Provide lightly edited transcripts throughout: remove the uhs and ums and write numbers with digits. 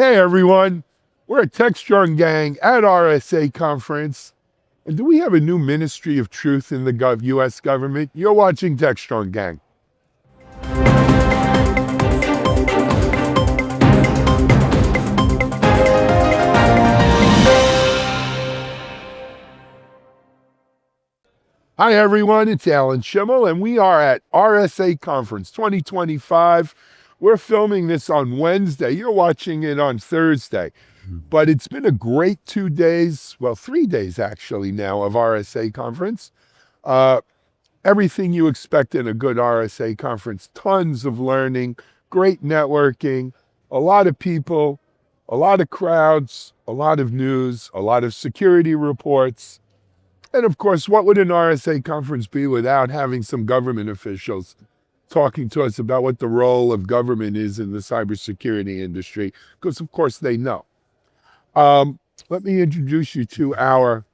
Hey everyone, we're at Techstrong Gang at RSAC Conference. And do we have a new Ministry of Truth in the U.S. government? You're watching Techstrong Gang. Hi everyone, it's Alan Shimel, and we are at RSAC Conference 2025. We're filming this on Wednesday. You're watching it on Thursday. But it's been a great 2 days, well, 3 days actually now of RSA Conference. Everything you expect in a good RSA Conference. Tons of learning, great networking, a lot of people, a lot of crowds, a lot of news, a lot of security reports. And of course, what would an RSA Conference be without having some government officials talking to us about what the role of government is in the cybersecurity industry? Because of course they know. Let me introduce you to our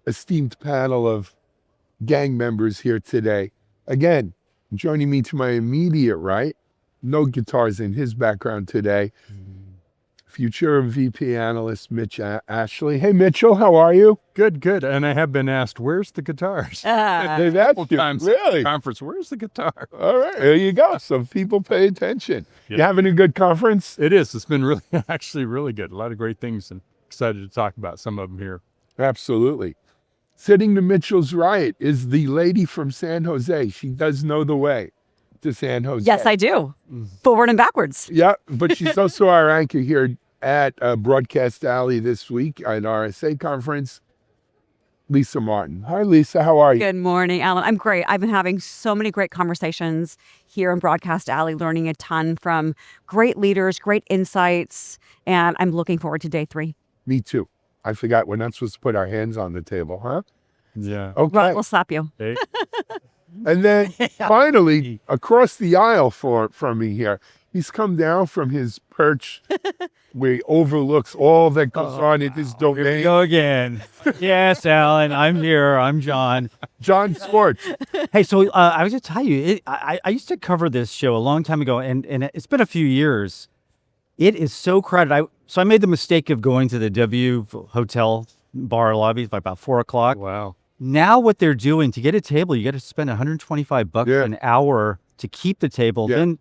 esteemed panel of gang members here today. Again, joining me to my immediate right, no guitars in his background today, future VP analyst Mitch Ashley. Hey Mitchell, how are you? Good. And I have been asked, where's the guitars? They've asked you, really? Conference, where's the guitar? All right, there you go. Some people pay attention. Yeah. You having a good conference? It is. It's been actually really good. A lot of great things, and excited to talk about some of them here. Absolutely. Sitting to Mitchell's right is the lady from San Jose. She does know the way to San Jose. Yes, I do. Forward and backwards. Yeah, but she's also our anchor here at Broadcast Alley this week at RSA Conference, Lisa Martin. Hi, Lisa. How are you? Good morning, Alan. I'm great. I've been having so many great conversations here in Broadcast Alley, learning a ton from great leaders, great insights, and I'm looking forward to day 3. Me too. I forgot we're not supposed to put our hands on the table, huh? Yeah. Okay. Well, we'll slap you. Hey. And then finally, across the aisle from me here, he's come down from his perch where he overlooks all that goes on in his Here we domain. go again. Yes, Alan, I'm here. I'm John. John Swartz. Hey, so I was going to tell you, I used to cover this show a long time ago, and it's been a few years. It is so crowded. So I made the mistake of going to the W Hotel bar lobby by about 4 o'clock. Wow. Now what they're doing, to get a table, you got to spend $125 an hour to keep the table. Yeah. Then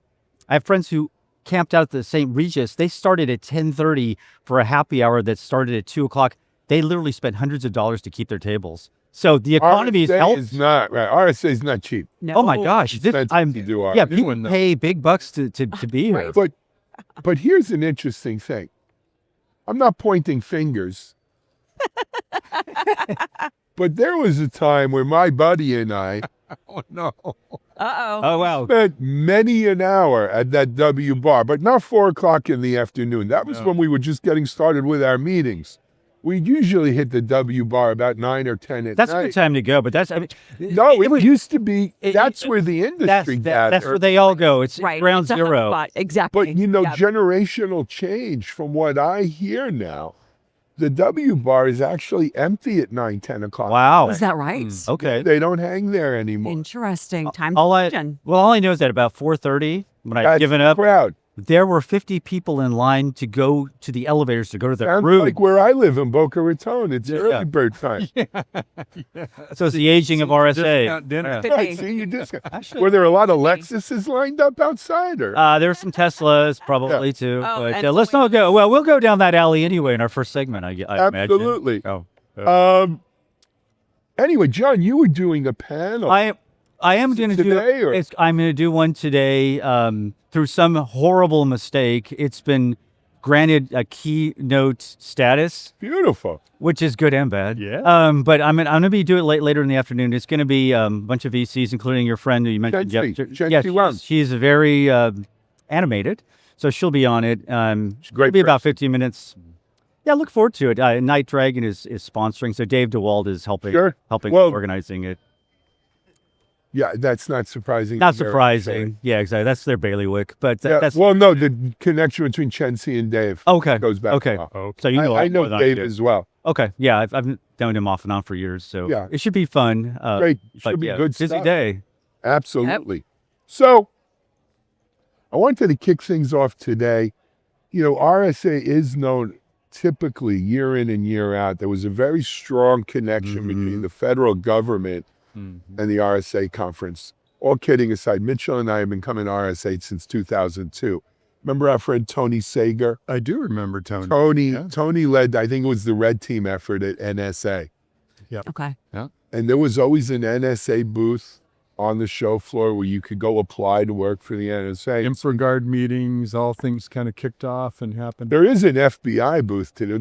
I have friends who camped out at the St. Regis. They started at 10:30 for a happy hour that started at 2 o'clock. They literally spent hundreds of dollars to keep their tables. So the economy is RSA is not right. RSA is not cheap. No. Oh my gosh! Expensive to do RSA. Yeah, people pay big bucks to be here. But here's an interesting thing. I'm not pointing fingers. But there was a time where my buddy and I Oh, no. Uh-oh. Oh wow! spent many an hour at that W bar, but not 4 o'clock in the afternoon. That was when we were just getting started with our meetings. We usually hit the W bar about 9 or 10 at That's night. a good time to go, but that's No, it was- used to be, that's where the industry gathered. that's where they all go. It's Right. ground It's a zero. hotspot. Exactly. But, you know, Yep. generational change from what I hear now, the W bar is actually empty at 9, 10 o'clock. Wow. Is that right? Okay. They don't hang there anymore. Interesting. Time All I to all I know is that about 4:30, when I'd That's given up, crowd. there were 50 people in line to go to the elevators to go to their Sounds room. like where I live in Boca Raton. It's Yeah. early bird time. So it's the aging of RSA. Discount dinner. Could Right, be. see, you just were there a lot of Lexuses lined up outside? Or? There were some Teslas probably too. Oh, but and some let's not go. Well, we'll go down that alley anyway in our first segment, I imagine. Absolutely. Oh. Anyway, John, you were doing a panel. I am going to today, or- do. I'm going to do one today. Through some horrible mistake, it's been granted a keynote status, Beautiful. which is good and bad. Yeah. But I'm going to be doing it later in the afternoon. It's going to be a bunch of VCs, including your friend who you mentioned. Shensi Wang. She's very animated, so she'll be on it. great It'll be about person. 15 minutes. Yeah, look forward to it. Night Dragon is sponsoring, so Dave DeWald is helping Well, organizing it. Yeah, that's not surprising. Not Very surprising. Yeah, exactly. That's their bailiwick. But Yeah, that's well, no, the connection between Chensi and Dave okay. goes back. Okay. far. Okay. So you know, I know more than Dave do. as well. Okay. Yeah, I've known him off and on for years, so Yeah. it should be fun. Great. But Should be yeah, good busy stuff. day. Absolutely. So I wanted to kick things off today RSA is known typically year in and year out. There was a very strong connection between the federal government and the RSA Conference. All kidding aside, Mitchell and I have been coming to RSA since 2002. Remember our friend Tony Sager? I do remember Tony. Tony led, I think it was the red team effort at NSA. Okay. And there was always an NSA booth on the show floor where you could go apply to work for the NSA. InfraGard meetings, all things kind of kicked off and happened. There is an FBI booth today.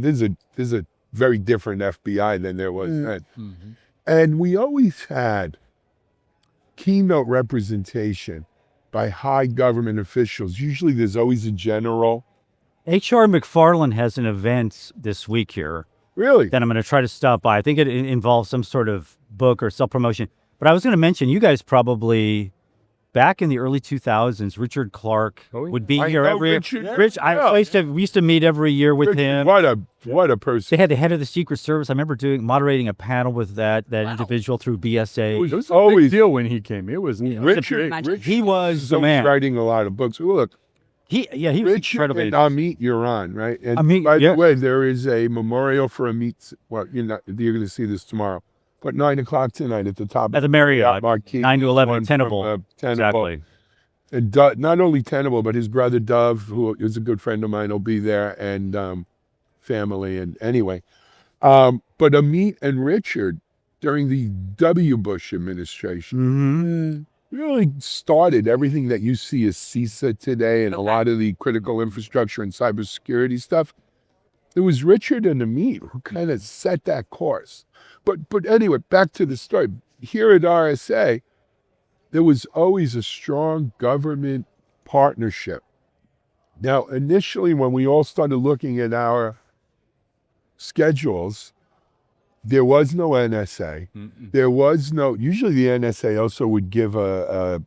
There's a very different FBI than there was then. And we always had keynote representation by high government officials. Usually there's always a general. H.R. McFarland has an event this week here Really? that I'm going to try to stop by. I think it involves some sort of book or self-promotion. But I was going to mention, you guys probably, back in the early 2000s, Richard Clark would be I here know every Richard. we used to meet every year with him. What a person. They had the head of the Secret Service. I remember moderating a panel with that individividual through BSA. It was always- a big deal when he came. It was Richard He was the always man. writing a lot of books. Look, He was Richard incredibly. and Amit, you're on, right? And Amit, by yeah. the way, there is a memorial for Amit. Well, you're going to see this tomorrow. But 9 o'clock tonight at the top. At the Marriott, Marquee, 9 to 11, one Tenable. from, Tenable. Exactly. And not only Tenable, but his brother Dove, who is a good friend of mine, will be there, and family. And anyway, but Amit and Richard, during the W. Bush administration, really started everything that you see as CISA today and a lot of the critical infrastructure and cybersecurity stuff. It was Richard and Amit who kind of set that course. But anyway, back to the story. Here at RSA, there was always a strong government partnership. Now, initially, when we all started looking at our schedules, there was no NSA. There was no, usually the NSA also would give a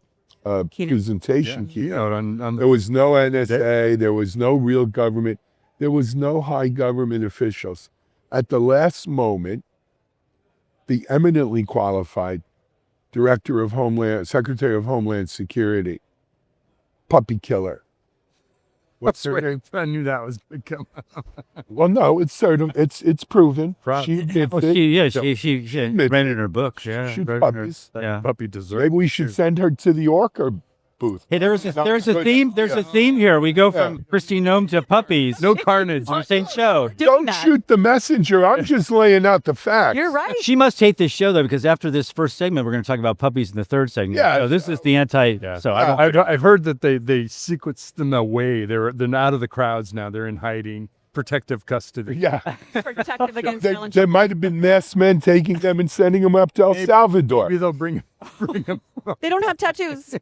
presentation. keynote on There was no NSA. There was no real government. There was no high government officials. At the last moment, the eminently qualified Secretary of Homeland Security, puppy killer. What's her name? I knew that was going to come out. Well, no, it's certain. It's proven. She did Oh, she admitted read it in her book. Yeah. Shoot read it in her- puppies. Yeah. Puppy dessert. Maybe we should send her to the Orca booth. Hey, there's a good. theme. There's a theme here. We go from Christine Noem to puppies. No carnage. On the same show. Don't shoot the messenger. I'm just laying out the facts. You're right. She must hate this show though, because after this first segment, we're going to talk about puppies in the third segment. Yeah. So this is the anti. Yeah. So I don't. I've heard that they sequenced them away. They're out of the crowds now. They're in hiding, protective custody. Yeah. Protective against violence. There might have been masked men taking them and sending them up to El Salvador. Maybe they'll bring them. They don't have tattoos.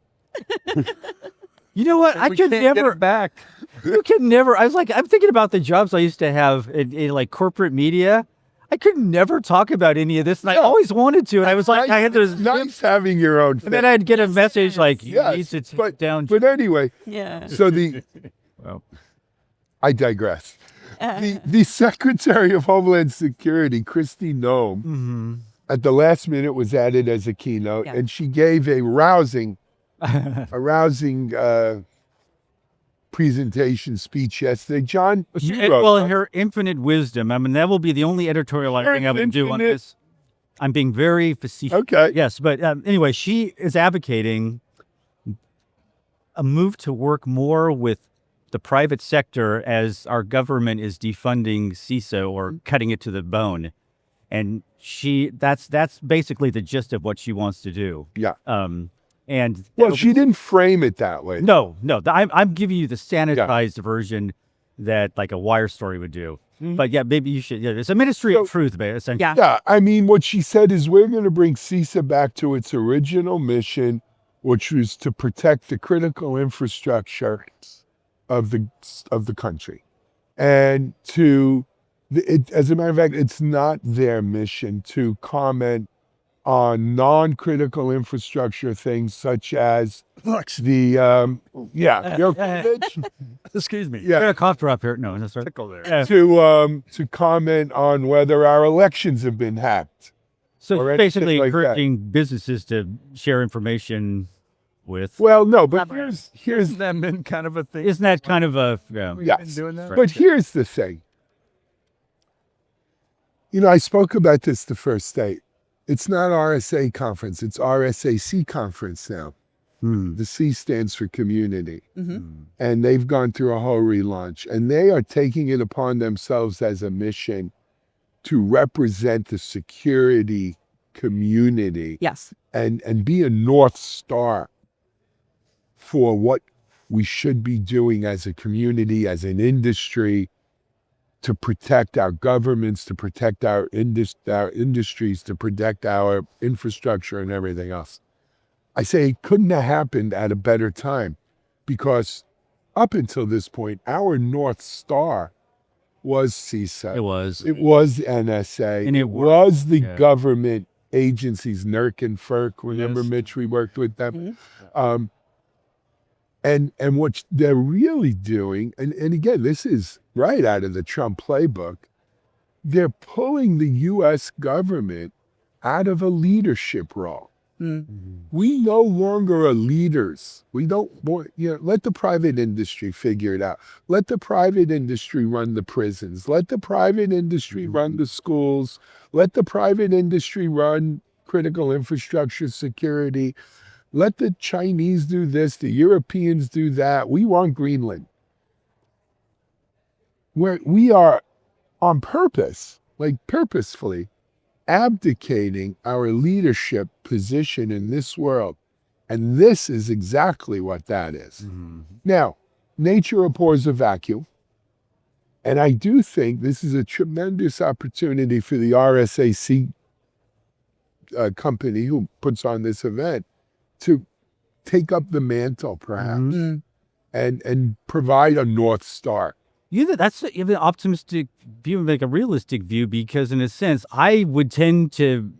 You know what? I We could can't get never. it back. You can never. I'm thinking about the jobs I used to have in like corporate media. I could never talk about any of this, and I always wanted to. And I was like, I had to. It's nice having your own thing. And then I'd get a message like, you Yes, need to take but, down. But anyway, Yeah. so Well, I digress. The Secretary of Homeland Security, Christine Noem, at the last minute was added as a keynote, and she gave a rousing presentation speech yesterday. John, you wrote Well, that. her infinite wisdom. I mean, that will be the only editorial thing I would do on this. I'm being very facetious. Okay. Yes, but anyway, she is advocating a move to work more with the private sector as our government is defunding CISA or cutting it to the bone. And that's basically the gist of what she wants to do. Yeah. And Well, she didn't frame it that way. no, I'm giving you the sanitized version that like a Wire story would do. But yeah, maybe you should. Yeah, it's a ministry of truth, essentially. Yeah. Yeah, I mean, what she said is we're going to bring CISA back to its original mission, which was to protect the critical infrastructure of the country. And as a matter of fact, it's not their mission to comment on non-critical infrastructure things such as the excuse me. I yeah, got a cough drop here. No, that's right. Tickle there. Yeah. to comment on whether our elections have been hacked. So or it's basically anything like that. encouraging businesses to share information with. Well, no, but Elaborate. here's Isn't that been kind of a thing? Isn't that kind of a yeah? We've been yes. doing that? But here's the thing. I spoke about this the first day. It's not RSA Conference. It's RSAC Conference now. The C stands for community. And they've gone through a whole relaunch. And they are taking it upon themselves as a mission to represent the security community Yes. and be a North Star for what we should be doing as a community, as an industry, to protect our governments, to protect our industries, to protect our infrastructure and everything else. I say it couldn't have happened at a better time, because up until this point, our North Star was CISA. It was. It was NSA. And it was the yeah. government agencies, NERC and FERC. Remember, Yes. Mitch, we worked with them. And what they're really doing, and again, this is right out of the Trump playbook, they're pulling the U.S. government out of a leadership role. We no longer are leaders. We don't want, let the private industry figure it out. Let the private industry run the prisons. Let the private industry run the schools. Let the private industry run critical infrastructure security. Let the Chinese do this, the Europeans do that. We want Greenland. We are on purpose, purposefully, abdicating our leadership position in this world. And this is exactly what that is. Now, nature abhors a vacuum. And I do think this is a tremendous opportunity for the RSAC company who puts on this event to take up the mantle, perhaps, and provide a North Star. That's an optimistic view, like a realistic view, because in a sense, I would tend to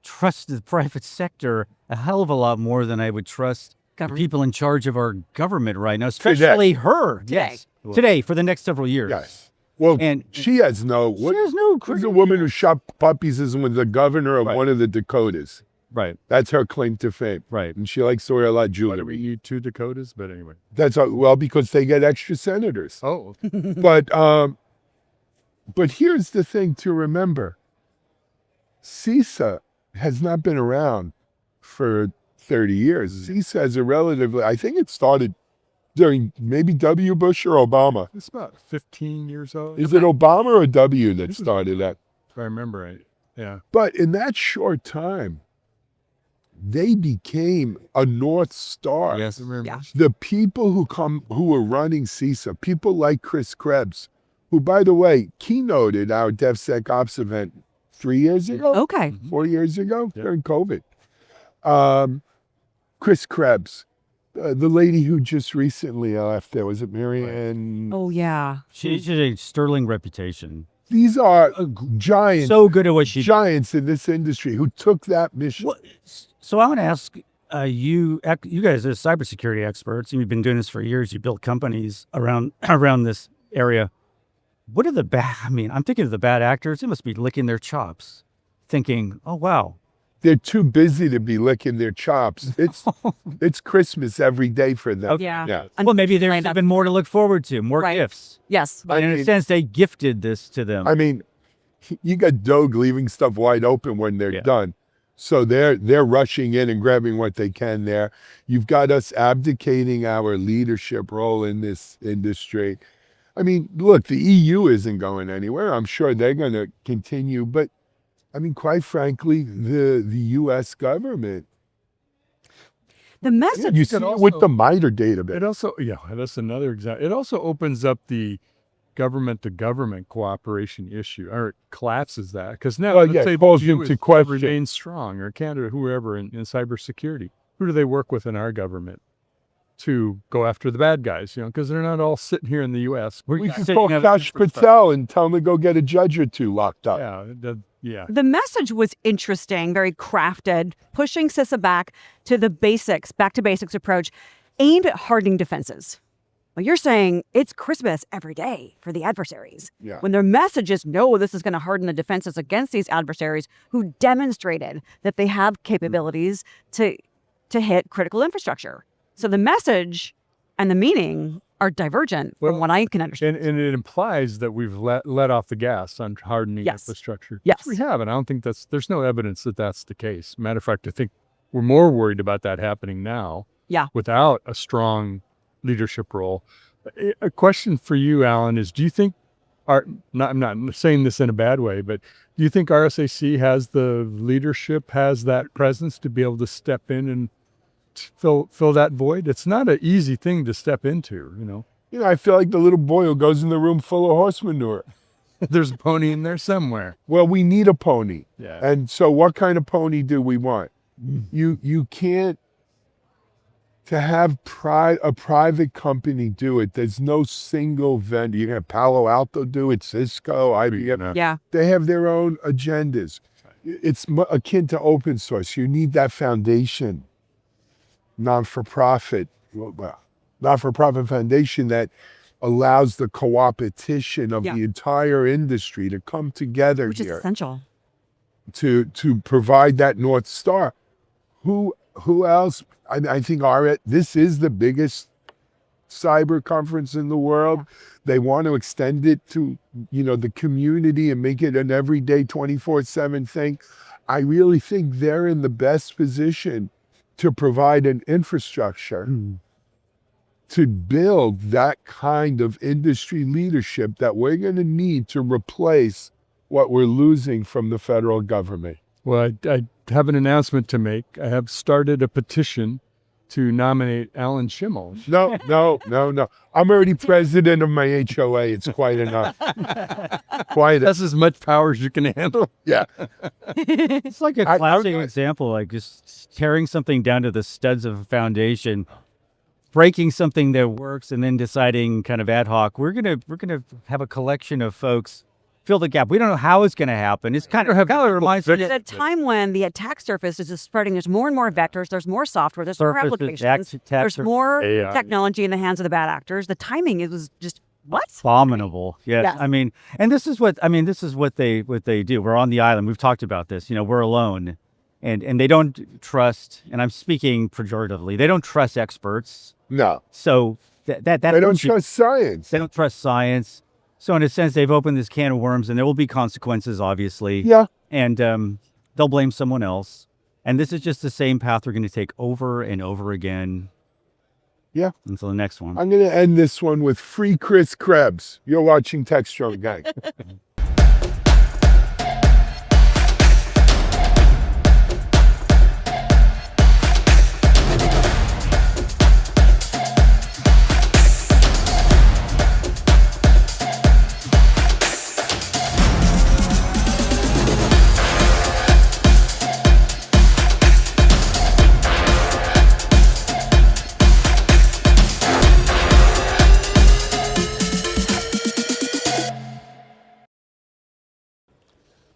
trust the private sector a hell of a lot more than I would trust the Government. people in charge of our government right now, especially her. Today. Yes. Today, for the next several years. Yes. Well, And- she has no... She has no Who's the woman who shot puppies and was the governor of Right. one of the Dakotas? Right, That's her claim to fame. right. And she likes to wear a lot of Why do we jewelry. need 2 Dakotas? But anyway. That's well, because they get extra senators. Oh, But here's the thing to remember. CISA has not been around for 30 years. CISA is a relatively, I think it started during maybe W. Bush or Obama. it's about 15 years old. Is it Obama or W that started that? If I remember right. Yeah. But in that short time, they became a North Star. Yes. I remember. Yeah. The people who were running CISA, people like Chris Krebs, who, by the way, keynoted our DevSec Ops event 3 years ago, Okay. 4 years ago, Yeah. during COVID. Chris Krebs, the lady who just recently left there, was it Marianne? Oh, yeah. She has a sterling reputation. These are giants, So good at what she giants in this industry who took that mission. Well, so I want to ask you guys as cybersecurity experts, and you've been doing this for years. You built companies around this area. What are the bad? I mean, I'm thinking of the bad actors. They must be licking their chops, thinking, "Oh wow, They're too busy to be licking their chops. It's Christmas every day for them. Yeah. Yeah. well maybe there's Lined up. even more to look forward to, more Right. gifts." Yes. But in a mean- sense, they gifted this to them. I mean, you got Doge leaving stuff wide open when they're Yeah. done. So they're rushing in and grabbing what they can there. You've got us abdicating our leadership role in this industry. I mean, look, the EU isn't going anywhere. I'm sure they're going to continue. But, I mean, quite frankly, the U.S. government, The message. you see it with the MITRE database. It also, that's another example. It also opens up the government-to-government cooperation issue, or it collapses that. Because now, Well, let's yeah, say it calls the into US question. remains strong, or Canada, whoever in cybersecurity. Who do they work with in our government to go after the bad guys? Because they're not all sitting here in the U.S. We could sitting call up Kash Patel and tell him to go get a judge or two locked up. Yeah. The message was interesting, very crafted, pushing CISA back to the basics, back to basics approach, aimed at hardening defenses. Well, you're saying it's Christmas every day for the adversaries. Yeah. When their message is, no, this is going to harden the defenses against these adversaries who demonstrated that they have capabilities to to hit critical infrastructure. So the message and the meaning are divergent from what I can understand. And it implies that we've let off the gas on hardening infrastructure. Yes. We have, and I don't think there's no evidence that that's the case. Matter of fact, I think we're more worried about that happening now without a strong leadership role. A question for you, Alan, is do you think, I'm not saying this in a bad way, but do you think RSAC has the leadership, has that presence to be able to step in and fill that void? It's not an easy thing to step into, You know, I feel like the little boy who goes in the room full of horse manure. There's a pony in there somewhere. Well, we need a pony. Yeah. And so what kind of pony do we want? You can't, to have a private company do it, there's no single vendor. You can have Palo Alto do it, Cisco, IBM. Yeah. They have their own agendas. It's akin to open source. You need that foundation, non-for-profit foundation that allows the co-opetition of the entire industry to come together Which is essential. to provide that North Star. Who else? I think this is the biggest cyber conference in the world. They want to extend it to, the community and make it an everyday 24/7 thing. I really think they're in the best position to provide an infrastructure to build that kind of industry leadership that we're going to need to replace what we're losing from the federal government. Well, I have an announcement to make. I have started a petition to nominate Alan Shimel. No. I'm already president of my HOA. It's quite enough. That's as much power as you can handle. Yeah. It's like a classic example, like just tearing something down to the studs of a foundation, breaking something that works, and then deciding kind of ad hoc, we're gonna have a collection of folks fill the gap. We don't know how it's going to happen. It's kind of reminds me at a time when the attack surface is just spreading. There's more and more vectors. There's more software. There's more applications. There's more technology in the hands of the bad actors. The timing, it was just abominable. Yes. I mean, and this is what they do. We're on the island. We've talked about this. We're alone, and they don't trust. And I'm speaking pejoratively. They don't trust experts. No. So that they don't trust science. They don't trust science. So in a sense, they've opened this can of worms, and there will be consequences, obviously. Yeah. And they'll blame someone else. And this is just the same path we're going to take over and over again. Yeah. Until the next one. I'm going to end this one with Free Chris Krebs. You're watching Techstrong Gang.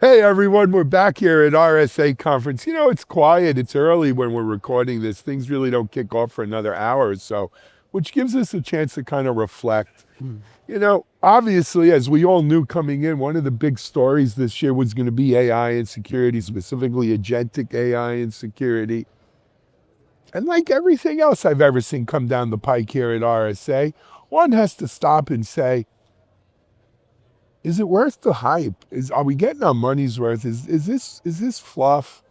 Hey everyone, we're back here at RSA Conference. It's quiet, it's early when we're recording this. Things really don't kick off for another hour or so, which gives us a chance to kind of reflect. Obviously, as we all knew coming in, one of the big stories this year was going to be AI and security, specifically agentic AI and security. And like everything else I've ever seen come down the pike here at RSA, one has to stop and say, is it worth the hype? Are we getting our money's worth? Is this fluff?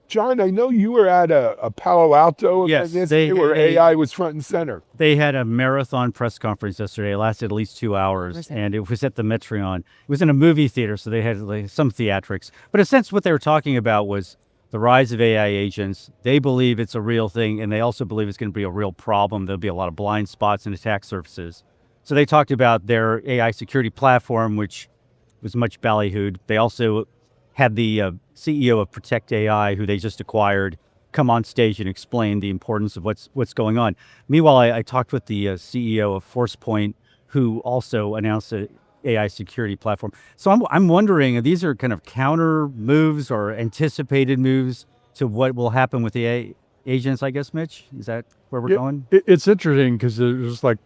John, I know you were at a Palo Alto event yesterday where AI was front and center. They had a marathon press conference yesterday. It lasted at least 2 hours, and it was at the Metreon. It was in a movie theater, so they had some theatrics. But in a sense, what they were talking about was the rise of AI agents. They believe it's a real thing, and they also believe it's going to be a real problem. There'll be a lot of blind spots and attack surfaces. So they talked about their AI security platform, which was much ballyhooed. They also had the CEO of Protect AI, who they just acquired, come on stage and explain the importance of what's going on. Meanwhile, I talked with the CEO of ForcePoint, who also announced an AI security platform. So I'm wondering, these are kind of counter moves or anticipated moves to what will happen with AI agents, I guess, Mitch? Is that where we're going? It's interesting because there's like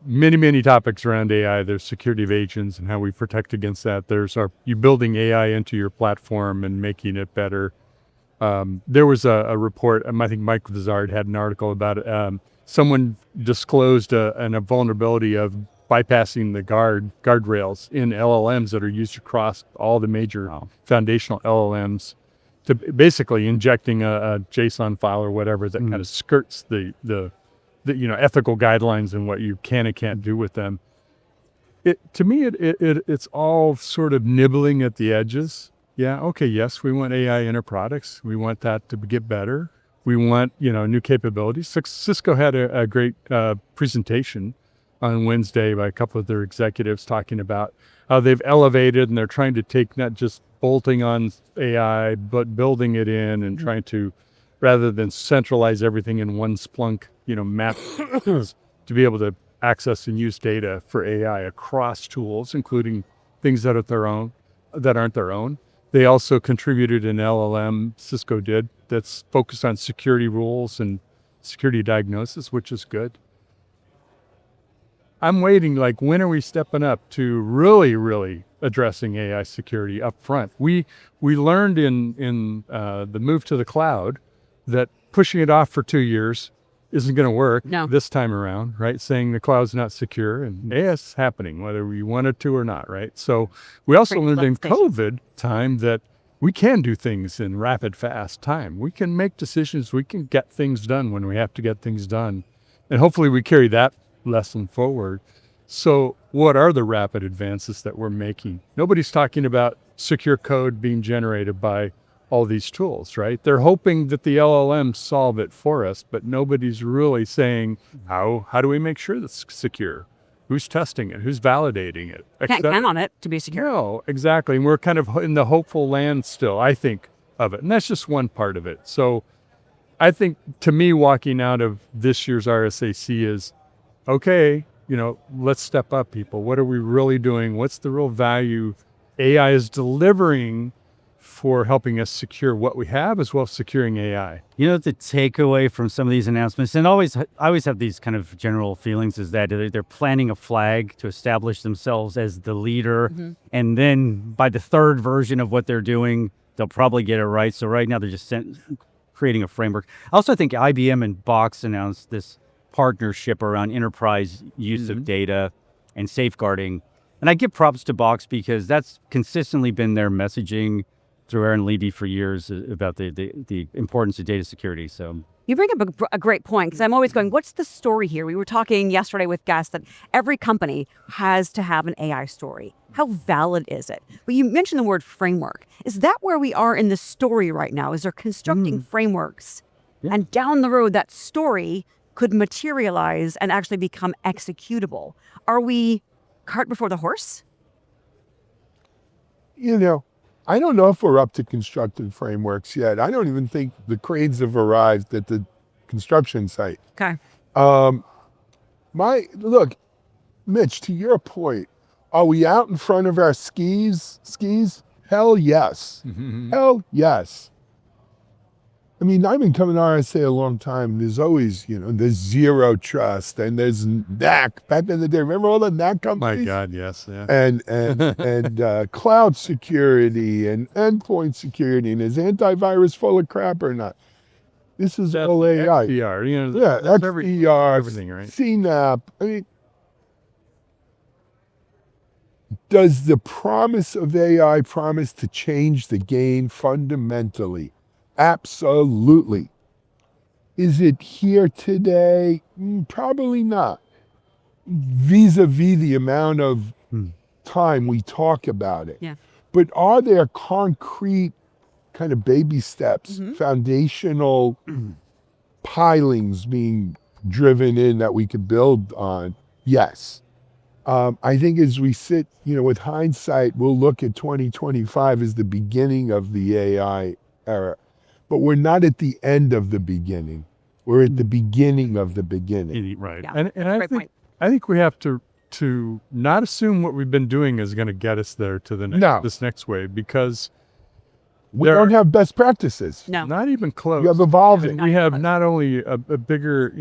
many topics around AI. There's security of agents and how we protect against that. There's you building AI into your platform and making it better. There was a report, I think Mike Vizard had an article about it. Someone disclosed a vulnerability of bypassing the guardrails in LLMs that are used across all the major foundational LLMs, to basically injecting a JSON file or whatever that kind of skirts the ethical guidelines and what you can and can't do with them. To me, it's all sort of nibbling at the edges. Yeah, okay, yes, we want AI in our products. We want that to get better. We want, new capabilities. Cisco had a great presentation on Wednesday by a couple of their executives talking about how they've elevated and they're trying to take not just bolting on AI, but building it in and trying to, rather than centralize everything in one Splunk, map, to be able to access and use data for AI across tools, including things that aren't their own. They also contributed an LLM, Cisco did, that's focused on security rules and security diagnosis, which is good. I'm waiting, when are we stepping up to really, really addressing AI security up front? We learned in the move to the cloud that pushing it off for 2 years isn't going to work this time around, right? Saying the cloud's not secure, and AI is happening, whether we want it to or not, right? So we also learned in COVID time that we can do things in rapid, fast time. We can make decisions. We can get things done when we have to get things done. And hopefully we carry that lesson forward. So what are the rapid advances that we're making? Nobody's talking about secure code being generated by all these tools, right? They're hoping that the LLMs solve it for us, but nobody's really saying, how do we make sure that's secure? Who's testing it? Who's validating it? Can't count on it to be secure. No, exactly. And we're kind of in the hopeful land still, I think, of it. And that's just one part of it. So I think, to me, walking out of this year's RSAC is, okay, let's step up, people. What are we really doing? What's the real value AI is delivering for helping us secure what we have, as well as securing AI? The takeaway from some of these announcements, and I always have these kind of general feelings, is that they're planting a flag to establish themselves as the leader. And then by the third version of what they're doing, they'll probably get it right. So right now they're just creating a framework. I also think IBM and Box announced this partnership around enterprise use of data and safeguarding. And I give props to Box because that's consistently been their messaging through Aaron Levy for years about the importance of data security. So you bring up a great point, because I'm always going, what's the story here? We were talking yesterday with guests that every company has to have an AI story. How valid is it? But you mentioned the word framework. Is that where we are in the story right now? Is there constructing frameworks? Yeah. And down the road, that story could materialize and actually become executable. Are we cart before the horse? I don't know if we're up to constructed frameworks yet. I don't even think the cranes have arrived at the construction site. Okay. Look, Mitch, to your point, are we out in front of our skis? Hell yes. Hell yes. I mean, I've been coming to RSA a long time. There's always, there's Zero Trust and there's NAC. Back in the day, remember all the NAC companies? My God, yes. Yeah. And cloud security and endpoint security, and is antivirus full of crap or not? This is all AI. XDR, XDR, everything, right? CNAP. I mean, does the promise of AI promise to change the game fundamentally? Absolutely. Is it here today? Probably not. Vis-a-vis the amount of time we talk about it. Yeah. But are there concrete kind of baby steps, foundational pilings being driven in that we could build on? Yes. I think as we sit, with hindsight, we'll look at 2025 as the beginning of the AI era. But we're not at the end of the beginning. We're at the beginning of the beginning. Right. Yeah. And I think we have to not assume what we've been doing is going to get us there to this next wave, because we don't have best practices. No. Not even close. You have evolving. We have not only a bigger,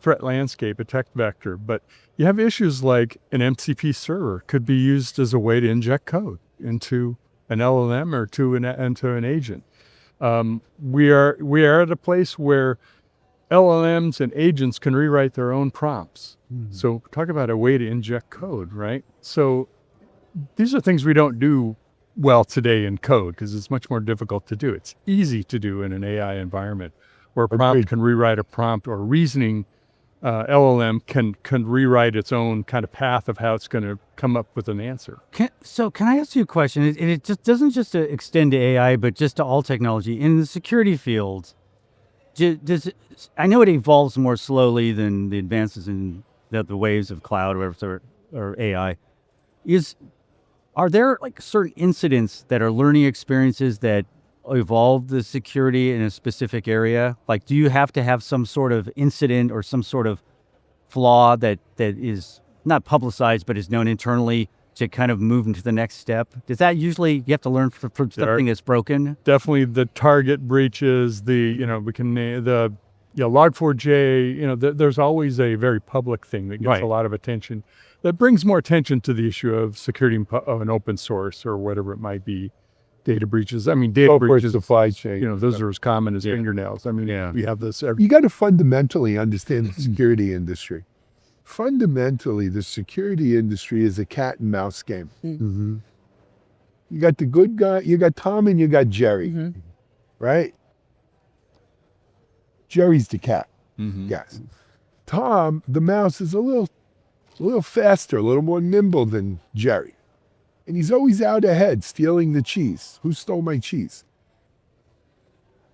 threat landscape, a tech vector, but you have issues like an MCP server could be used as a way to inject code into an LLM or into an agent. We are at a place where LLMs and agents can rewrite their own prompts. So talk about a way to inject code, right? So these are things we don't do well today in code because it's much more difficult to do. It's easy to do in an AI environment where a prompt can rewrite a prompt, or reasoning LLM can rewrite its own kind of path of how it's going to come up with an answer. Can I ask you a question? It just doesn't just extend to AI, but just to all technology in the security field. I know it evolves more slowly than the advances in the waves of cloud or AI. Are there like certain incidents that are learning experiences that evolve the security in a specific area? Like, do you have to have some sort of incident or some sort of flaw that is not publicized but is known internally to kind of move into the next step? Does that usually you have to learn from something that's broken? Definitely the target breaches, we can name the Log4j, there's always a very public thing that gets a lot of attention. That brings more attention to the issue of security of an open source or whatever it might be. Data breaches. I mean, data breaches, supply chain. Those are as common as fingernails. I mean, we have this. You got to fundamentally understand the security industry. Fundamentally, the security industry is a cat and mouse game. You got the good guy, you got Tom and you got Jerry, right? Jerry's the cat. Yes. Tom, the mouse, is a little faster, a little more nimble than Jerry. And he's always out ahead, stealing the cheese. Who stole my cheese?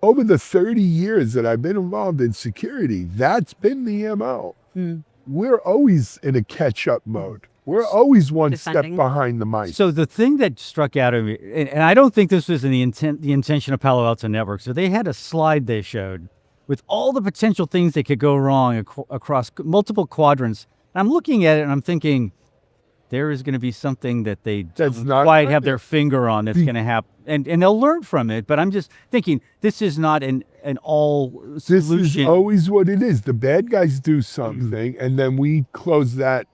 Over the 30 years that I've been involved in security, that's been the MO. We're always in a catch-up mode. We're always one step behind the mice. So the thing that struck out at me, and I don't think this was in the intention of Palo Alto Networks, so they had a slide they showed with all the potential things that could go wrong across multiple quadrants. And I'm looking at it and I'm thinking, there is going to be something that they don't quite have their finger on that's going to happen. And they'll learn from it. But I'm just thinking, this is not an all solution. This is always what it is. The bad guys do something, and then we close that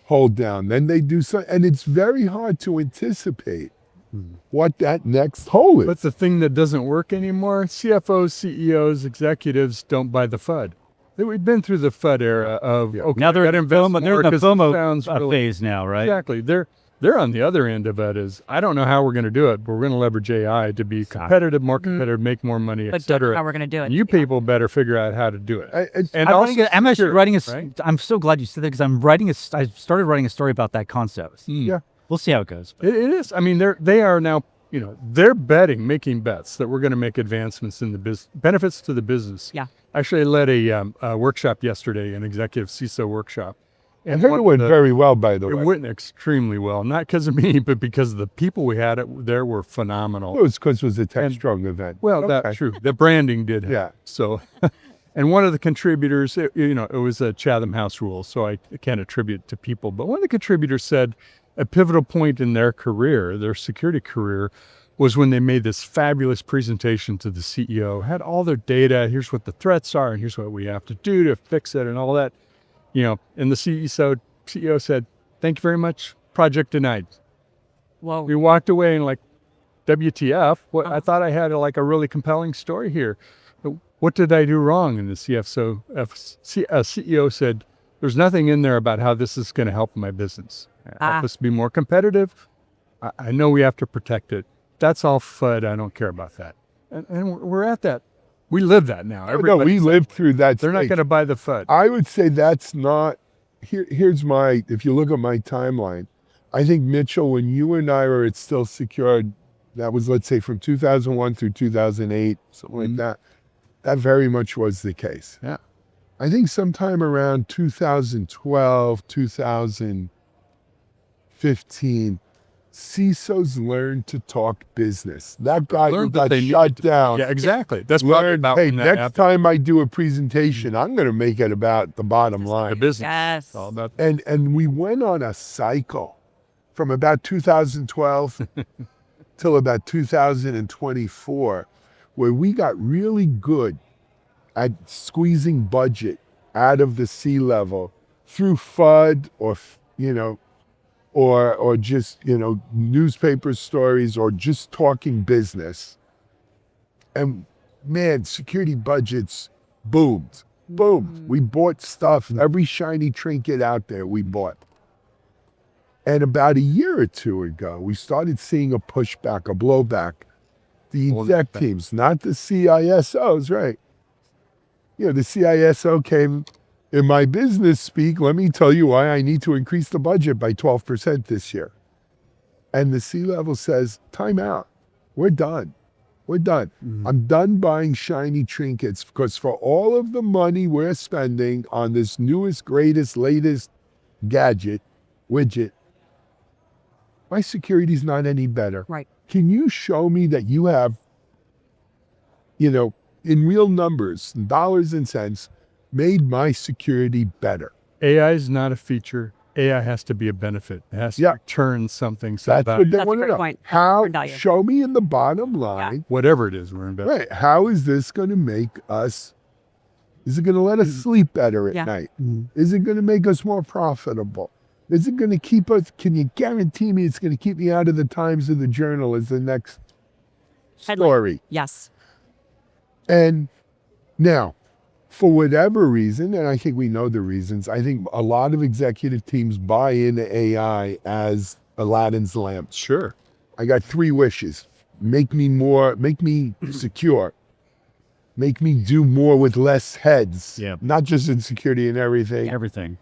hole down. Then they do something. And it's very hard to anticipate what that next hole is. But the thing that doesn't work anymore, CFOs, CEOs, executives don't buy the FUD. We've been through the FUD era of, now they're in the FOMO phase now, right? Exactly. They're on the other end of it is, I don't know how we're going to do it, but we're going to leverage AI to be competitive, more competitive, make more money, et cetera. How we're going to do it. And you people better figure out how to do it. I'm actually writing I'm so glad you said that because I started writing a story about that concept. Yeah. We'll see how it goes. It is. I mean, they are now, they're making bets that we're going to make advancements in the benefits to the business. Yeah. Actually, I led a workshop yesterday, an executive CISA workshop. And it went very well, by the way. It went extremely well, not because of me, but because the people we had there were phenomenal. It was because it was a Techstrong event. Well, that's true. The branding did help. Yeah. So, and one of the contributors, it was a Chatham House rule, so I can't attribute to people, but one of the contributors said a pivotal point in their career, their security career, was when they made this fabulous presentation to the CEO, had all their data, here's what the threats are, and here's what we have to do to fix it and all that. And the CEO said, thank you very much, project denied. Whoa. We walked away and like, WTF, I thought I had a really compelling story here. What did I do wrong? And the CEO said, there's nothing in there about how this is going to help my business. Help us be more competitive. I know we have to protect it. That's all FUD. I don't care about that. And we're at that. We live that now. We lived through that. They're not going to buy the FUD. I would say that's not, here's if you look at my timeline, I think, Mitchell, when you and I were at Still Secured, that was, let's say, from 2001 through 2008, something like that. That very much was the case. Yeah. I think sometime around 2012, 2015, CISOs learned to talk business. That guy who got shut down. Yeah, exactly. That's learned, hey, next time I do a presentation, I'm going to make it about the bottom line. The business. Yes. All about and we went on a cycle from about 2012 till about 2024, where we got really good at squeezing budget out of the C-level through FUD or just, newspaper stories or just talking business. And man, security budgets boomed. Boom. We bought stuff, every shiny trinket out there we bought. And about a year or two ago, we started seeing a pushback, a blowback. The exec teams, not the CISOs, right? You know, the CISO came in my business speak, let me tell you why I need to increase the budget by 12% this year. And the C-level says, time out. We're done. We're done. I'm done buying shiny trinkets because for all of the money we're spending on this newest, greatest, latest gadget, widget, my security's not any better. Right. Can you show me that you have, you know, in real numbers, dollars and cents, made my security better? AI is not a feature. AI has to be a benefit. It has to return something. That's what they That's a want to great know. point. How, Value. show me in the bottom line, whatever it is we're investing. right, how is this going to make us, is it going to let us sleep better at night? Is it going to make us more profitable? Is it going to keep us, can you guarantee me it's going to keep me out of the Times or the Journal as the next story? Yes. And now, for whatever reason, and I think we know the reasons, I think a lot of executive teams buy into AI as Aladdin's lamp. Sure. I got 3 wishes. Make me secure. Make me do more with less heads. Yeah. Not just in security and everything. Everything.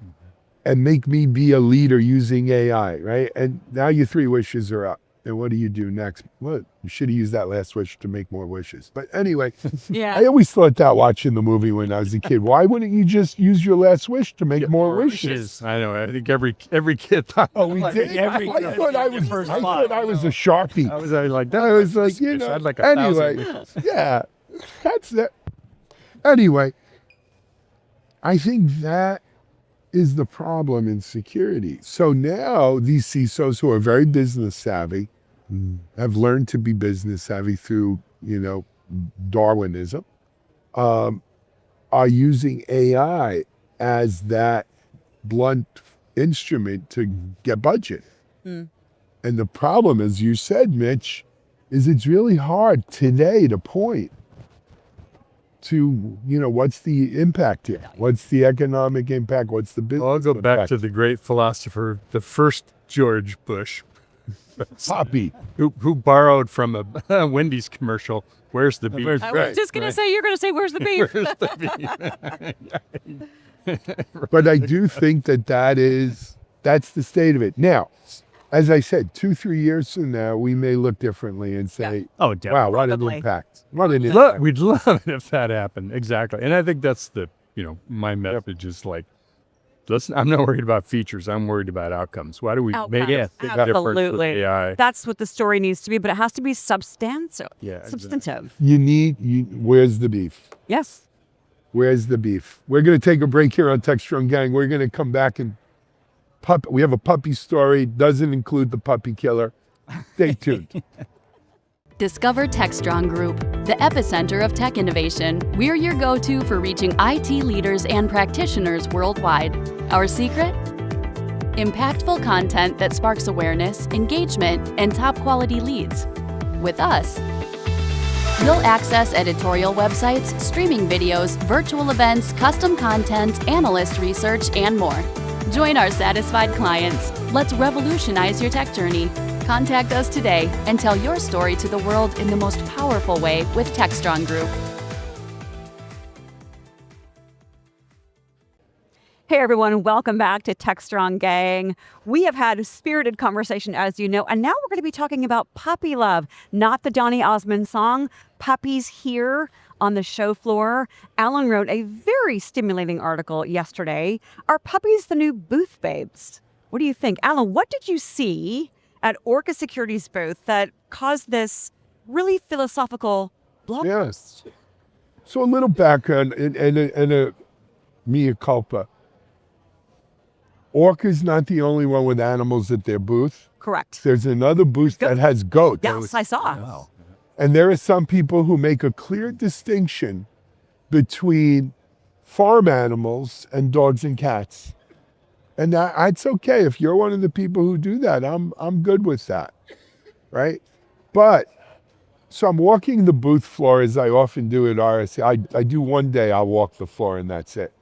And make me be a leader using AI, right? And now your 3 wishes are up. And what do you do next? What? You should have used that last wish to make more wishes. But anyway, I always thought that watching the movie when I was a kid. Why wouldn't you just use your last wish to make more wishes? I know. I think every kid thought. Oh, we did? I thought I was a Sharpie. I was like, that. I was like, you know. I'd like 1,000 Anyway, wishes. yeah, that's it. Anyway, I think that is the problem in security. So now these CISOs who are very business savvy have learned to be business savvy through, you know, Darwinism, are using AI as that blunt instrument to get budget. And the problem, as you said, Mitch, is it's really hard today to point to, you know, what's the impact here? What's the economic impact? What's the business Well, I'll go back impact? to the great philosopher, the first George Bush, Poppy. who borrowed from a Wendy's commercial. Where's the beef? I was just going to say, you're going to say, where's the beef? Where's the beef? But I do think that's the state of it. Now, as I said, 2-3 years from now, we may look differently and say, Oh, definitely. wow, what an Probably. impact. What an impact. We'd love it if that happened. Exactly. And I think that's my message is like, I'm not worried about features. I'm worried about outcomes. Why do we make a big difference with Absolutely. AI? That's what the story needs to be, but it has to be substantive. Yeah, Substantive. Where's the beef? Yes. Where's the beef? We're going to take a break here on Techstrong Gang. We're going to come back and we have a puppy story. Doesn't include the puppy killer. Stay tuned. Discover Techstrong Group, the epicenter of tech innovation. We're your go-to for reaching IT leaders and practitioners worldwide. Our secret? Impactful content that sparks awareness, engagement, and top-quality leads. With us, you'll access editorial websites, streaming videos, virtual events, custom content, analyst research, and more. Join our satisfied clients. Let's revolutionize your tech journey. Contact us today and tell your story to the world in the most powerful way with Techstrong Group. Hey everyone, welcome back to Techstrong Gang. We have had a spirited conversation, as you know, and now we're going to be talking about puppy love, not the Donny Osmond song, Puppies Here on the show floor. Alan wrote a very stimulating article yesterday. Are puppies the new booth babes? What do you think? Alan, what did you see at Orca Security's booth that caused this really philosophical blog Yes. So a little background and a mea culpa. Orca's not the only one with animals at their booth. Correct. There's another booth that has goats. Yes, I saw. And there are some people who make a clear distinction between farm animals and dogs and cats. And that's okay. If you're one of the people who do that, I'm good with that, right? But So I'm walking the booth floor as I often do at RSAC. I do one day, I'll walk the floor and that's it.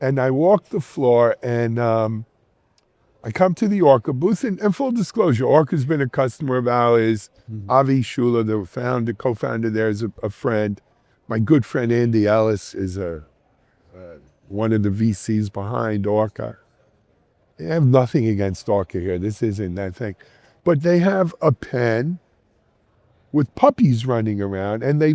And I walk the floor and I come to the Orca booth, and full disclosure, Orca's been a customer of ours. Avi Shula, the co-founder there, is a friend. My good friend Andy Ellis is one of the VCs behind Orca. I have nothing against Orca here. This isn't that thing. But they have a pen with puppies running around, and they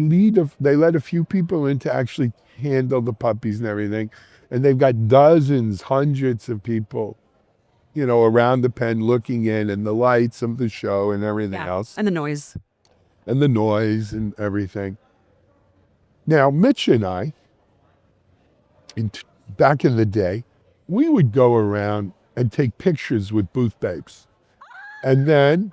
let a few people in to actually handle the puppies and everything. And they've got dozens, hundreds of people, around the pen looking in, and the lights of the show and everything else. And the noise. And the noise and everything. Now, Mitch and I, back in the day, we would go around and take pictures with booth babes. And then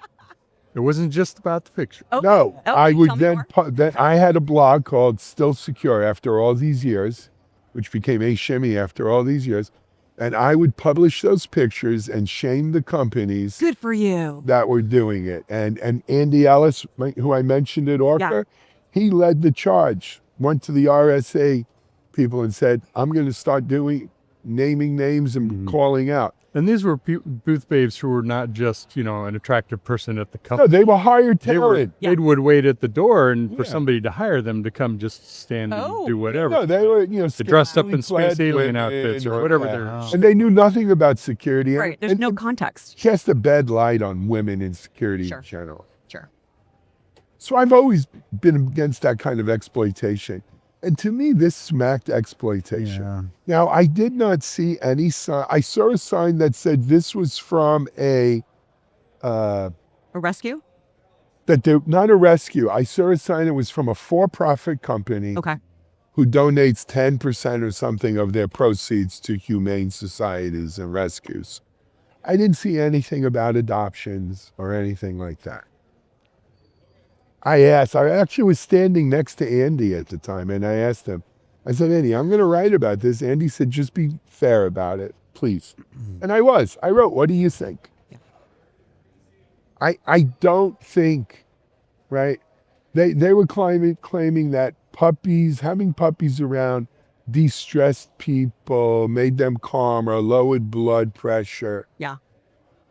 It wasn't just about the picture. no, I would tell me then I had a blog called Still Secure after all these years, which became A Shimmy after all these years. And I would publish those pictures and shame the companies Good for you. that were doing it. And Andy Ellis, who I mentioned at Orca, he led the charge, went to the RSA people and said, I'm going to start naming names and calling out. And these were booth babes who were not just, an attractive person at the company. No, they were hired They talent. would wait at the door and for somebody to hire them to come just stand and do whatever. No, they were, They dressed up in scantily space alien clad outfits or women, whatever right. they're. And they knew nothing about security. Right. There's no context. Cast a bad light on women in security Sure. in general. Sure. So I've always been against that kind of exploitation. And to me, this smacked exploitation. Yeah. Now, I did not see any sign. I saw a sign that said this was from A rescue? not a rescue. I saw a sign that was from a for-profit company Okay. who donates 10% or something of their proceeds to humane societies and rescues. I didn't see anything about adoptions or anything like that. I actually was standing next to Andy at the time, and I asked him, I said, Andy, I'm going to write about this. Andy said, just be fair about it, please. And I was. I wrote, what do you think? Yeah. I don't think, right? They were claiming that having puppies around de-stressed people, made them calmer, lowered blood pressure. Yeah.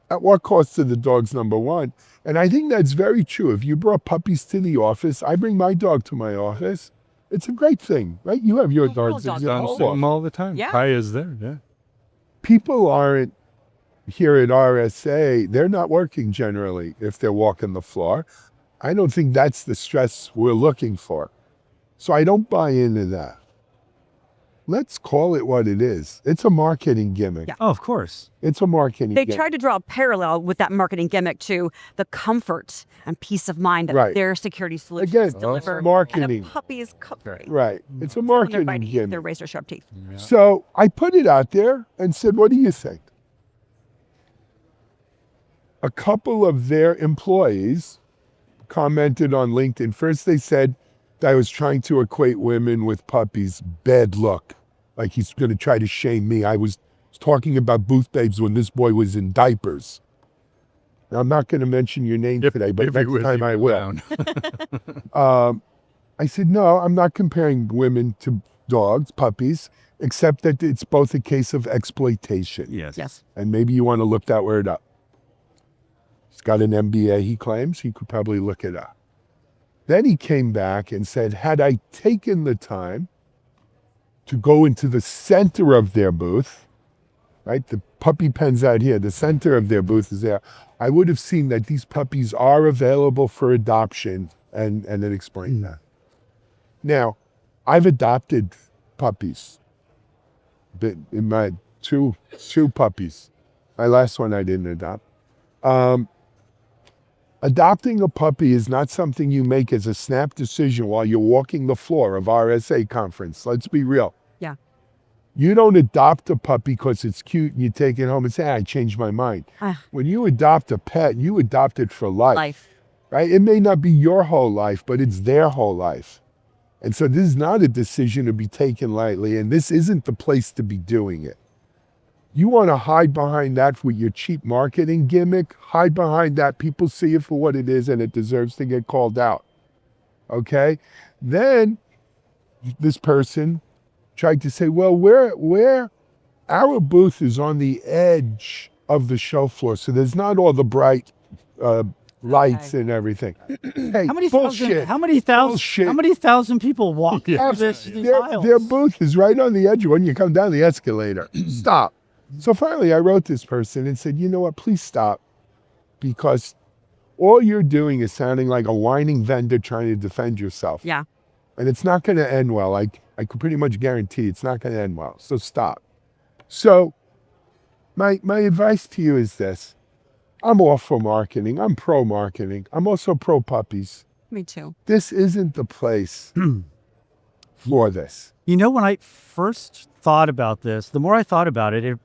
At what cost to the dogs, number one? And I think that's very true. If you brought puppies to the office, I bring my dog to my office. It's a great thing, right? You have your dogs. dogs at your are Done home. see them all the time. Yeah. Kaya's there, yeah. People aren't here at RSA. They're not working generally if they're walking the floor. I don't think that's the stress we're looking for. So I don't buy into that. Let's call it what it is. It's a marketing gimmick. Yeah. Oh, of course. It's a marketing They gimmick. tried to draw a parallel with that marketing gimmick to the comfort and peace of mind that Right. their security solutions Again, deliver. marketing. And a puppy's comfort. Right. It's a When they're marketing biting gimmick. their razor sharp teeth. So I put it out there and said, what do you think? A couple of their employees commented on LinkedIn. First, they said that I was trying to equate women with puppies. Bad luck. Like he's going to try to shame me. I was talking about booth babes when this boy was in diapers. Now, I'm not going to mention your name today, but next time I will. I said, no, I'm not comparing women to dogs, puppies, except that it's both a case of exploitation. Yes. Yes. And maybe you want to look that word up. He's got an MBA, he claims. He could probably look it up. Then he came back and said, had I taken the time to go into the center of their booth, right? The puppy pen's out here. The center of their booth is there. I would have seen that these puppies are available for adoption and then explain that. Now, I've adopted puppies. In my two puppies. My last one I didn't adopt. Adopting a puppy is not something you make as a snap decision while you're walking the floor of RSA Conference. Let's be real. Yeah. You don't adopt a puppy because it's cute and you take it home and say, I changed my mind. When you adopt a pet, you adopt it for life. Right? It may not be your whole life, but it's their whole life. And so this is not a decision to be taken lightly, and this isn't the place to be doing it. You want to hide behind that with your cheap marketing gimmick, hide behind that. People see it for what it is and it deserves to get called out. Okay. Then this person tried to say, well, where our booth is on the edge of the show floor, so there's not all the bright lights and everything. Hey, How many bullshit. How many thousand people walk through these aisles? Their booth is right on the edge when you come down the escalator. Stop. So finally, I wrote this person and said, you know what, please stop, because all you're doing is sounding like a whining vendor trying to defend yourself. Yeah. And it's not going to end well. I could pretty much guarantee it's not going to end well. So stop. So my advice to you is this. I'm all for marketing. I'm pro marketing. I'm also pro puppies. Me too. This isn't the place for this. You know, when I first thought about this, the more I thought about it, it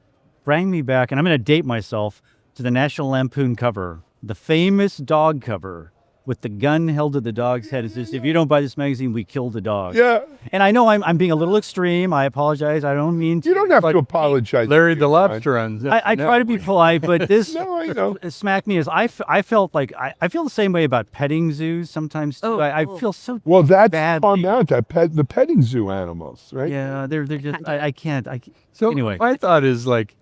brought me back, and I'm going to date myself, to the National Lampoon cover, the famous dog cover with the gun held to the dog's head. It says, if you don't buy this magazine, we kill the dog. Yeah. And I know I'm being a little extreme. I apologize. I don't mean to. You don't have to apologize. Larry the lobster on. I try to be polite, but this No, I know. smacked me as I felt like I feel the same way about petting zoos sometimes too. I feel so Well, that's bad. on out the petting zoo animals, right? Yeah, they're just I can't. So anyway. my thought is like,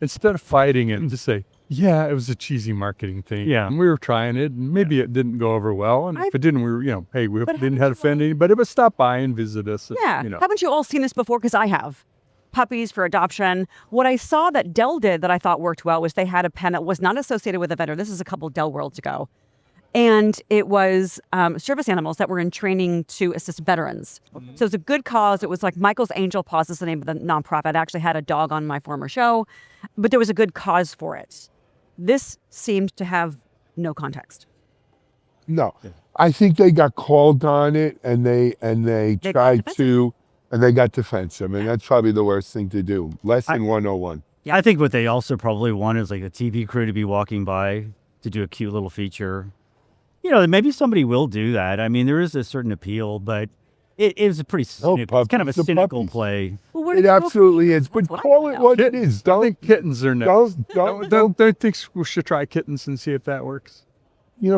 instead of fighting it, just say, yeah, it was a cheesy marketing thing. Yeah. And we were trying it, and maybe it didn't go over well. And if it didn't, we were, hey, we didn't have to offend anybody, but stop by and visit us. Yeah. Haven't you all seen this before? Because I have. Puppies for adoption. What I saw that Dell did that I thought worked well was they had a pen that was not associated with a vendor. This is a couple Dell worlds ago. And it was service animals that were in training to assist veterans. So it was a good cause. It was like Michael's Angel Paws is the name of the nonprofit. I actually had a dog on my former show, but there was a good cause for it. This seemed to have no context. No. I think they got called on it and they tried to, and they got defensive. And that's probably the worst thing to do. Lesson 101. I think what they also probably want is like a TV crew to be walking by to do a cute little feature. Maybe somebody will do that. I mean, there is a certain appeal, but it is a pretty cynical, it's kind of a cynical play. Well, It absolutely is. But call it what it is. I think kittens are next. Don't Don't think we should try kittens and see if that works.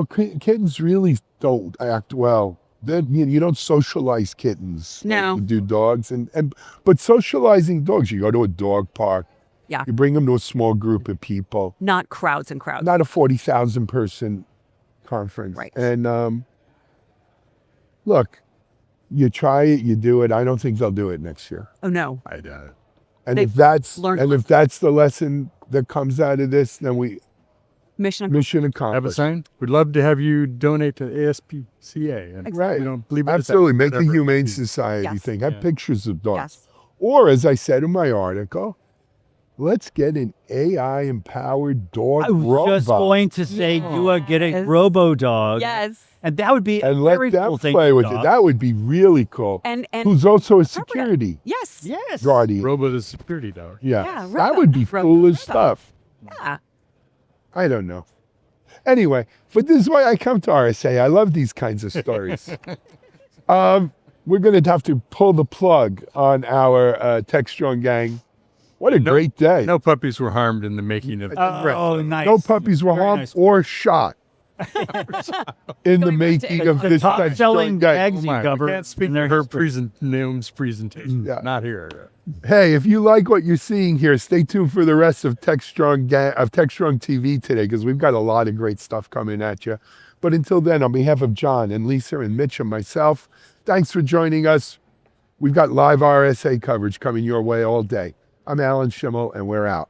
kittens really don't act well. You don't socialize kittens. No. Like you do dogs. But socializing dogs, you go to a dog park. Yeah. You bring them to a small group of people. Not crowds and crowds. Not a 40,000 person conference. Right. And look, you try it, you do it. I don't think they'll do it next year. Oh, no. I doubt it. And They've if that's learned if that's the lesson that comes out of this, then Mission mission Have a accomplished. sign? We'd love to have you donate to ASPCA. And Right. We don't believe it is that, Absolutely. Make the whatever. Humane Society Yes. thing. Have pictures of dogs. Yes. Or, as I said in my article, let's get an AI-empowered dog I was robot just going to say, get a Yes. robo dog. Yes. And that would be and a let very them cool thing. play for with it. dogs. That would be really cool. And Who's also a appropriate. security Yes. Yes. guardian. Robo the security dog. Yeah. Yeah, That would be Robo. cool as Robo. stuff. Yeah. I don't know. Anyway, but this is why I come to RSA. I love these kinds of stories. We're going to have to pull the plug on our Techstrong Gang. What a great day. No puppies were harmed in the making of Oh, nice. No puppies were Very harmed nice. or shot in the making of this top-selling Techstrong Gang. magazine cover. We can't speak in to their her history. Noem's presentation. Yeah. Not here. Hey, if you like what you're seeing here, stay tuned for the rest of Techstrong TV today, because we've got a lot of great stuff coming at you. But until then, on behalf of John and Lisa and Mitch and myself, thanks for joining us. We've got live RSA coverage coming your way all day. I'm Alan Shimel, and we're out.